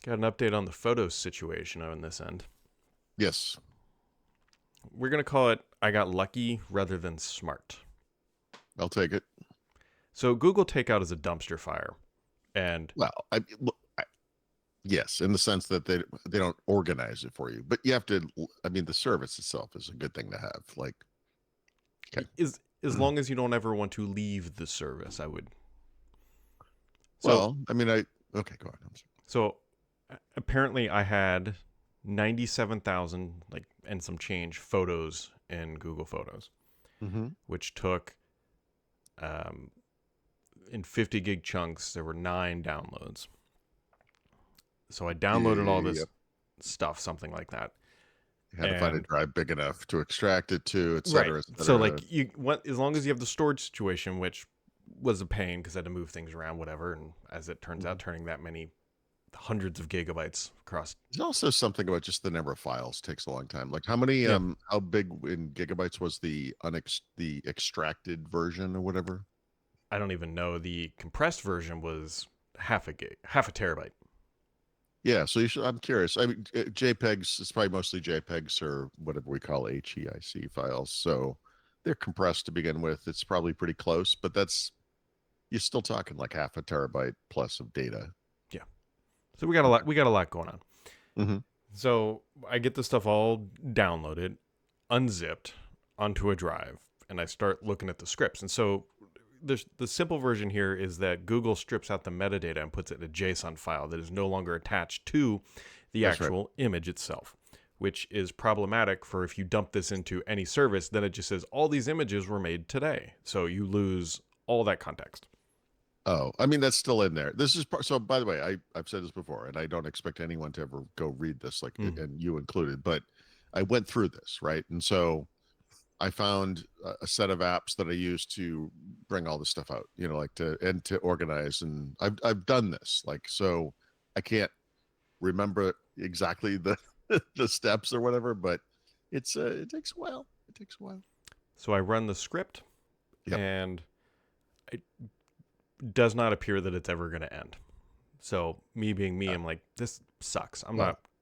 Got an update on the photos situation on this end. Yes, We're going to call it I got lucky rather than smart. I'll take it. So Google Takeout is a dumpster fire. And Well, yes, in the sense that they don't organize it for you, but you have to. I mean, the service itself is a good thing to have. Like, okay, as long as you don't ever want to leave the service, I would. So well, I mean, okay, go on. I'm sorry. so apparently I had 97,000 and some change photos in Google Photos, Mm-hmm. which took um in 50 gig chunks. There were 9 downloads. So I downloaded all this Yep. stuff, something like that. You had to find a drive big enough to extract it to, et Right. cetera, et So cetera. as long as you have the storage situation, which was a pain because I had to move things around, whatever. And as it turns out, turning that many hundreds of gigabytes across. There's also something about just the number of files takes a long time. Like how many, Yeah. how big in gigabytes was the extracted version or whatever? I don't even know. The compressed version was half a terabyte. Yeah, so I'm curious. I mean, JPEGs, it's probably mostly JPEGs or whatever we call HEIC files. So they're compressed to begin with. It's probably pretty close, but you're still talking like half a terabyte plus of data. Yeah. So we got a lot. We got a lot going on. Mm-hmm. So I get the stuff all downloaded, unzipped onto a drive, and I start looking at the scripts. And so the simple version here is that Google strips out the metadata and puts it in a JSON file that is no longer attached to the That's actual image itself, which is problematic for if you dump this into any service, then it just says all these images were made today. So you lose all that context. Oh, I mean, that's still in there. This is so, by the way, I've said this before, and I don't expect anyone to ever go read this, like, and you included, but I went through this, right? And so I found a set of apps that I use to bring all this stuff out, like to organize. And I've done this, like, so I can't remember exactly the the steps or whatever, but it takes a while. It takes a while. So I run the script, Yep. and it does not appear that it's ever going to end. So me being me, I'm like, this sucks.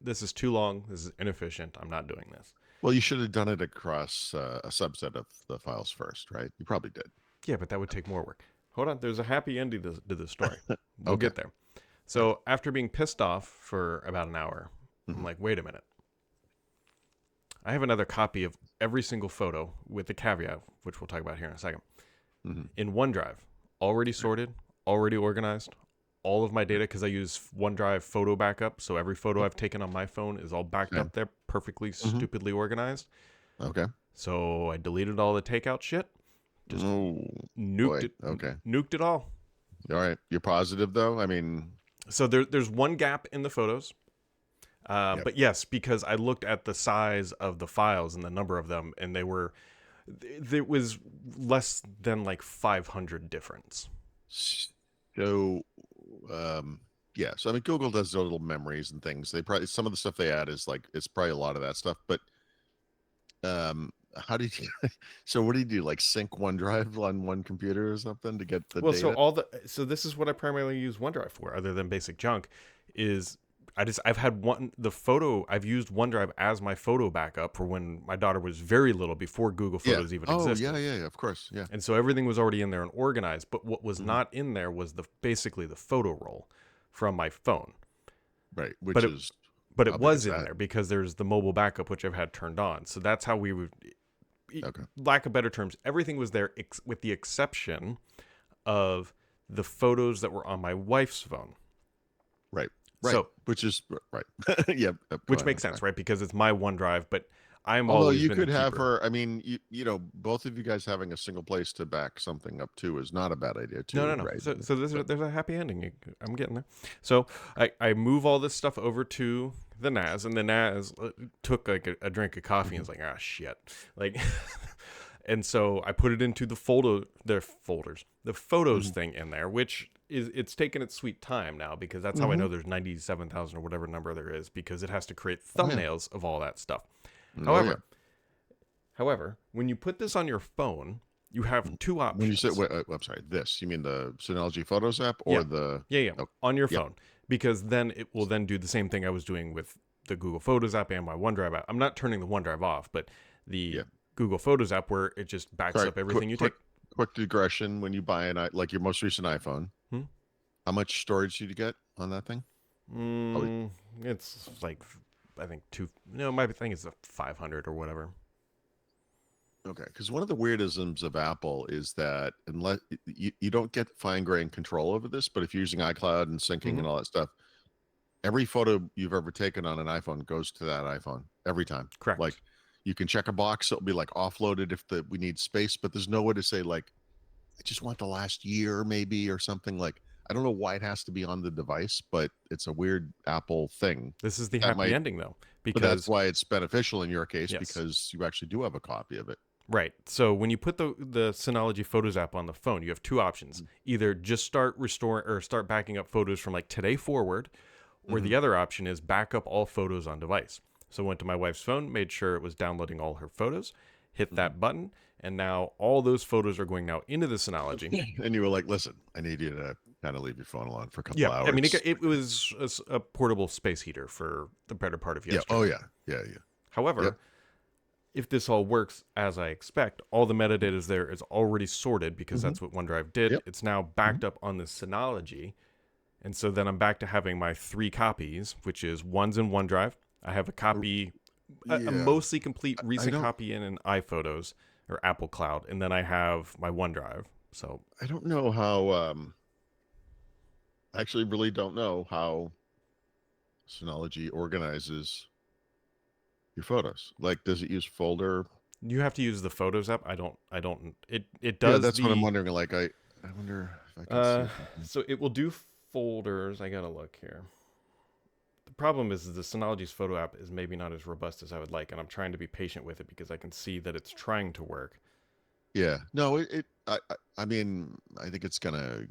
This is too long. This is inefficient. I'm not doing this. Well, you should have done it across a subset of the files first, right? You probably did. Yeah, but that would take more work. Hold on. There's a happy ending to this story. We'll Okay. get there. So after being pissed off for about an hour, Mhm. I'm like, wait a minute. I have another copy of every single photo with the caveat, which we'll talk about here in a second, Mhm. in OneDrive, already sorted, already organized, all of my data, because I use OneDrive photo backup. So every photo I've taken on my phone is all backed Okay. up there, perfectly, stupidly organized. Okay. So I deleted all the takeout shit, just nuked it. Okay. Nuked it all. All right. You're positive though? I mean, So there's one gap in the photos. Yep. But yes, because I looked at the size of the files and the number of them, and there was less than like 500 difference. So, yeah. So I mean, Google does their little memories and things. They probably some of the stuff they add is like it's probably a lot of that stuff. But how did you? So what do you do? Like sync OneDrive on one computer or something to get the Well, data? so this is what I primarily use OneDrive for, other than basic junk, is I've used OneDrive as my photo backup for when my daughter was very little, before Google Photos even existed. Yeah. Of course. Yeah. And so everything was already in there and organized, but what was Mhm. not in there was basically the photo roll from my phone. Right. But it how big was is in that? there because there's the mobile backup, which I've had turned on. So that's how we would, Okay. lack of better terms, everything was there with the exception of the photos that were on my wife's phone. Right. Right. So, which is right. Yeah. which makes sense, right? Because it's my OneDrive, but I'm Although always you been could the have keeper. her, I mean, both of you guys having a single place to back something up to is not a bad idea too, No. right? So there's a happy ending. I'm getting there. So I move all this stuff over to the NAS, and the NAS took like a drink of coffee and was like, ah, shit. Like, and so I put it into the photos Mhm. thing in there, which it's taken its sweet time now, because that's how I know there's 97,000 or whatever number there is, because it has to create Oh, yeah. thumbnails of all that stuff. Oh, yeah. However, when you put this on your phone, you have two options. When you say, I'm sorry, you mean the Synology Photos app or Yeah. the? Yeah, Oh, on your yep. phone. because then it will then do the same thing I was doing with the Google Photos app and my OneDrive app. I'm not turning the OneDrive off, but the Yeah. Google Photos app where it just backs Sorry, up everything you take. quick digression. When you buy like your most recent iPhone, Hmm? how much storage did you get on that thing? It's like, I think my thing is a 500 or whatever. Okay, because one of the weirdisms of Apple is that unless you don't get fine-grained control over this, but if you're using iCloud and syncing and all that stuff, every photo you've ever taken on an iPhone goes to that iPhone every time. Correct. Like you can check a box, it'll be like offloaded if we need space, but there's no way to say like, I just want the last year maybe or something. Like I don't know why it has to be on the device, but it's a weird Apple thing. This is the That happy ending though, but that's because why it's beneficial in your case Yes. because you actually do have a copy of it. right. So when you put the Synology Photos app on the phone, you have two options: either just start restoring or start backing up photos from like today forward, or the other option is back up all photos on device. So I went to my wife's phone, made sure it was downloading all her photos, hit that button, and now all those photos are going now into the Synology. And you were like, listen, I need you to kind of leave your phone alone for a couple Yeah, hours. I mean, it was a portable space heater for the better part of yesterday. Oh yeah. However, Yep. if this all works as I expect, all the metadata is there is already sorted because that's what OneDrive did. Yep. It's now backed up on the Synology. And so then I'm back to having my 3 copies, which is one's in OneDrive. I have a copy, a mostly complete recent copy in iPhotos or Apple Cloud. And then I have my OneDrive. So I don't know how, I actually really don't know how Synology organizes your photos. Like, does it use folder? you have to use the Photos app. It does. Yeah, that's what I'm wondering. Like, I wonder if I can see. So it will do folders. I gotta look here. The problem is the Synology's photo app is maybe not as robust as I would like, and I'm trying to be patient with it because I can see that it's trying to work. Yeah, no, I mean, I think it's gonna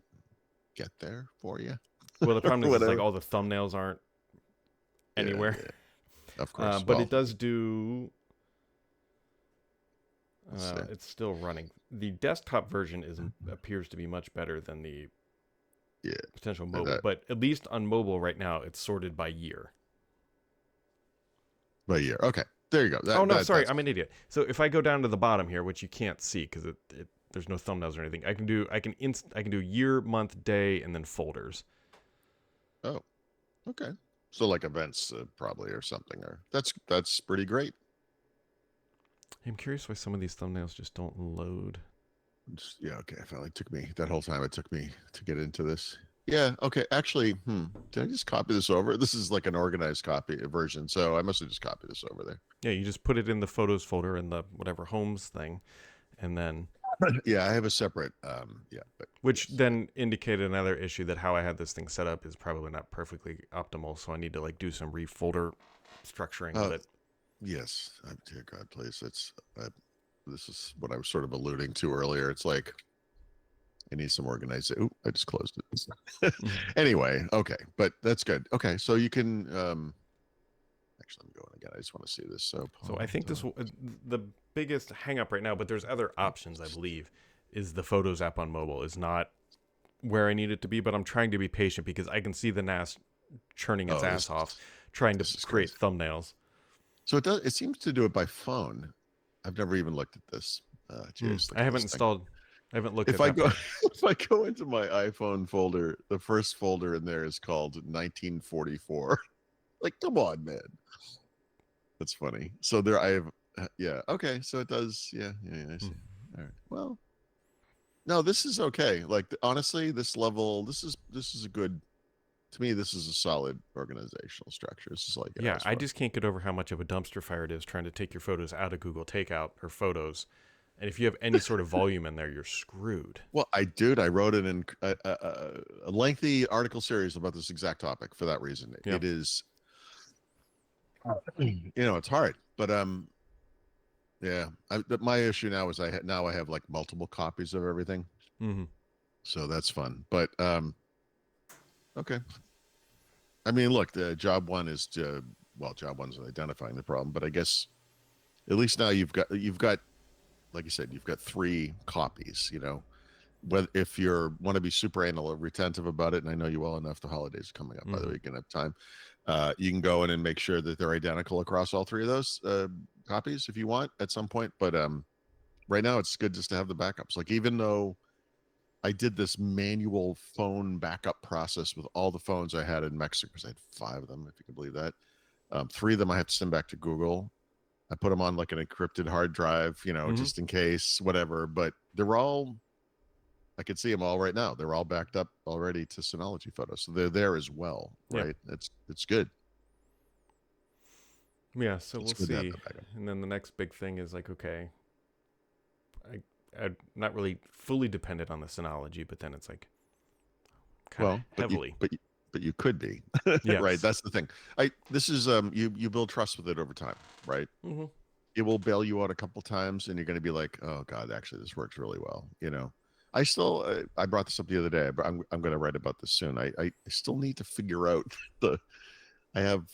get there for you. Well, the problem is like all the thumbnails aren't anywhere. Yeah. Of course, but it does do. It's still running. The desktop version appears to be much better than the potential mobile, but at least on mobile right now, it's sorted by year. By year, okay. There you go. Sorry, I'm an idiot. So if I go down to the bottom here, which you can't see because there's no thumbnails or anything, I can do year, month, day, and then folders. Oh, okay. So like events probably or something, or that's pretty great. I'm curious why some of these thumbnails just don't load. Yeah, okay. I finally took me that whole time it took me to get into this. Yeah, okay. Actually, did I just copy this over? This is like an organized version, so I must have just copied this over there. Yeah, you just put it in the photos folder in the whatever homes thing, and then yeah, I have a separate which then indicated another issue that how I had this thing set up is probably not perfectly optimal, so I need to like do some refolder structuring of it. Yes, dear God, please. This is what I was sort of alluding to earlier. It's like I need some organization. I just closed it. Anyway, okay, but that's good. Okay, so you can actually I'm going again. I just want to see this. So I think the biggest hang up right now, but there's other options, I believe, is the Photos app on mobile is not where I need it to be, but I'm trying to be patient because I can see the NAS churning its ass off trying to create thumbnails. So it seems to do it by phone. I've never even looked at this. I haven't installed. I haven't looked. If I go into my iPhone folder, the first folder in there is called 1944. Like, come on, man. That's funny. So there, I have. Yeah. Okay. So it does. Yeah. I see. All right. Well, no, this is okay. Like honestly, this level, this is a good. To me, this is a solid organizational structure. This is like I just can't get over how much of a dumpster fire it is trying to take your photos out of Google Takeout or Photos, and if you have any sort of volume in there, you're screwed. Well, I wrote it in a lengthy article series about this exact topic for that reason. Yeah. It is, it's hard, but yeah. My issue now is I have like multiple copies of everything, so that's fun. But okay. I mean, look, the job one is job one's identifying the problem, but I guess at least now you've got, like you said, you've got 3 copies, whether if you're want to be super anal or retentive about it, and I know you well enough, the holidays are coming up, by the way, you can have time. You can go in and make sure that they're identical across all three of those copies if you want at some point. But right now, it's good just to have the backups. Like, even though I did this manual phone backup process with all the phones I had in Mexico, because I had 5 of them, if you can believe that. 3 of them I have to send back to Google. I put them on like an encrypted hard drive, just in case, whatever. But they're all, I can see them all right now. They're all backed up already to Synology photos, so they're there as well, right? Yeah. It's good. Yeah, so we'll see. And then the next big thing is like, okay, I'm not really fully dependent on the Synology, but then it's like kind of heavily. But you could be, yes. Right? That's the thing. This is you build trust with it over time, right? Mm-hmm. It will bail you out a couple times, and you're going to be like, oh God, actually, this works really well. I still I brought this up the other day, but I'm going to write about this soon. I still need to figure out I have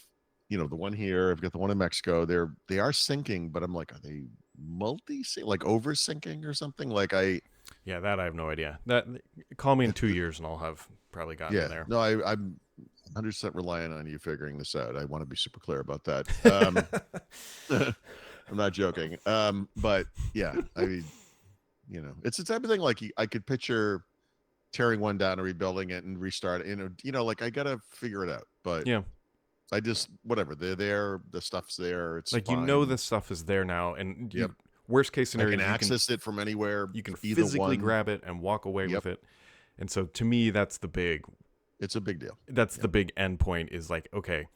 the one here. I've got the one in Mexico. They are syncing, but I'm like, are they multi-sync, like over syncing or something? Like yeah, that I have no idea. That call me in 2 years and I'll have probably gotten there. No, I'm 100% relying on you figuring this out. I want to be super clear about that. I'm not joking. But yeah, I mean, it's the type of thing like I could picture tearing one down and rebuilding it and restart it. Like I gotta figure it out. But yeah, I just whatever. They're there. The stuff's there. It's like fine. The stuff is there now, and worst case scenario, you can access it from anywhere. You can physically grab it and walk away with it. And so to me, it's a big deal. That's the big end point is like, okay.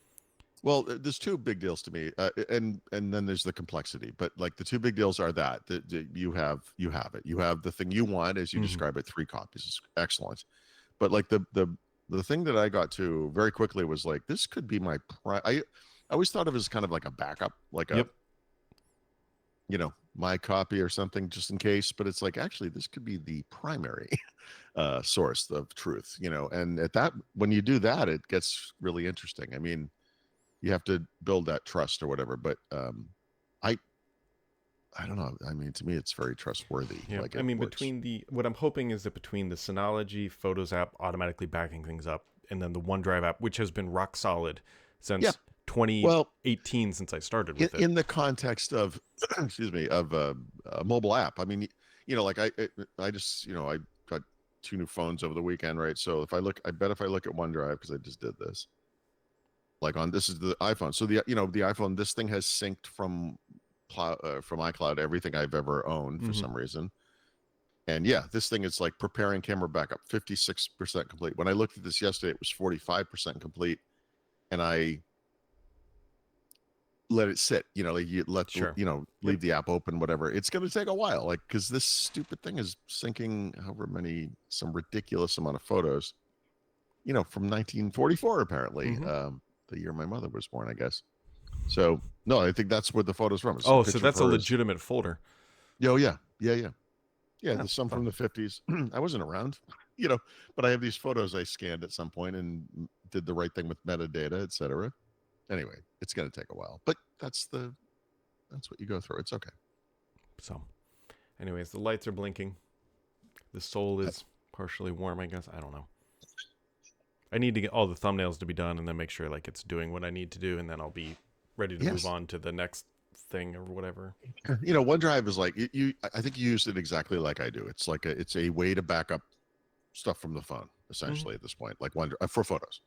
Well, there's 2 big deals to me, and then there's the complexity. But like the 2 big deals are that you have it. You have the thing you want, as you describe it, 3 copies. It's excellent. But like the thing that I got to very quickly was like, this could be my I always thought of it as kind of like a backup, like my copy or something, just in case. But it's like, actually, this could be the primary source of truth, and at that, when you do that, it gets really interesting. I mean, you have to build that trust or whatever, but I don't know. I mean, to me, it's very trustworthy. Yeah. Like, I mean, what I'm hoping is that between the Synology Photos app automatically backing things up, and then the OneDrive app, which has been rock solid since 2018, since I started with it. In the context of, of a mobile app. I mean, like I just, I got 2 new phones over the weekend, right? So if I look at OneDrive, because I just did this, like this is the iPhone. So the iPhone, this thing has synced from iCloud everything I've ever owned for some reason. And yeah, this thing is like preparing camera backup, 56% complete. When I looked at this yesterday, it was 45% complete, and I let it sit. Like you leave the app open, whatever. It's going to take a while, like, because this stupid thing is syncing some ridiculous amount of photos, from 1944 apparently. The year my mother was born, I guess. So no, I think that's where the photo's from. So that's a legitimate folder. Yeah. There's some from the 50s. I wasn't around, but I have these photos I scanned at some point and did the right thing with metadata, etc. Anyway, it's going to take a while, but that's what you go through. It's okay. So anyways, the lights are blinking. The soul is partially warm, I guess. I don't know. I need to get all the thumbnails to be done and then make sure like it's doing what I need to do, and then I'll be ready to move on to the next thing or whatever. OneDrive is like I think you used it exactly like I do. It's like it's a way to back up stuff from the phone, essentially, at this point, like OneDrive for photos.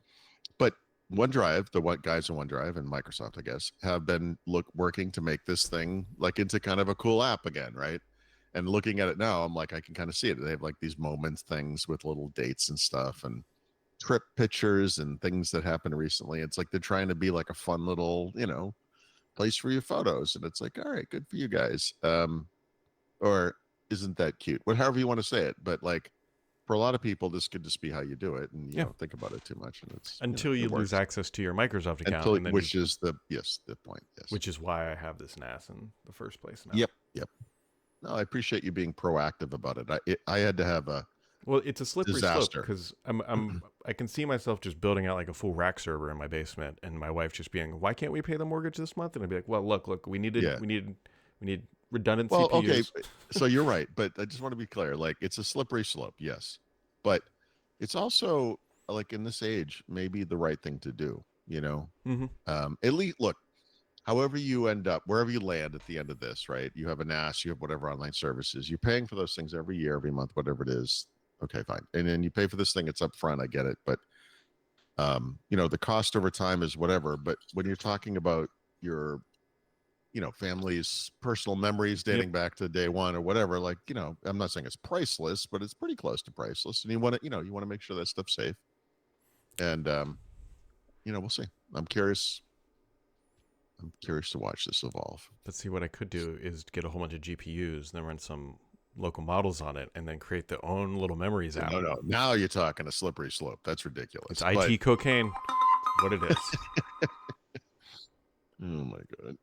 But OneDrive, the guys in OneDrive and Microsoft, I guess, have been working to make this thing like into kind of a cool app again, right? And looking at it now, I'm like, I can kind of see it. They have like these moments things with little dates and stuff, and trip pictures and things that happened recently. It's like they're trying to be like a fun little, place for your photos. And it's like, all right, good for you guys. Or isn't that cute? However you want to say it. But like for a lot of people, this could just be how you do it, and you don't think about it too much. And it's until you lose access to your Microsoft account, is the point. Yes, which is why I have this NAS in the first place now. Yep. No, I appreciate you being proactive about it. I had to have a it's a slippery slope because I can see myself just building out like a full rack server in my basement, and my wife just being, "Why can't we pay the mortgage this month?" And I'd be like, "Well, look, we need redundant Well, okay, CPUs. so you're right, but I just want to be clear. Like, it's a slippery slope, yes, but it's also like in this age, maybe the right thing to do. You know, Mm-hmm. at least look, however you end up, wherever you land at the end of this, right? You have a NAS, you have whatever online services, you're paying for those things every year, every month, whatever it is. Okay, fine, and then you pay for this thing; it's up front. I get it, but you know, the cost over time is whatever. But when you're talking about your family's personal memories Yep. dating back to day one or whatever, like, I'm not saying it's priceless, but it's pretty close to priceless. And you want to make sure that stuff's safe. And, we'll see. I'm curious. I'm curious to watch this evolve. But see, what I could do is get a whole bunch of GPUs and then run some local models on it and then create their own little memories app. No. Now you're talking a slippery slope. That's It's ridiculous. IT cocaine. What it is. Oh my God.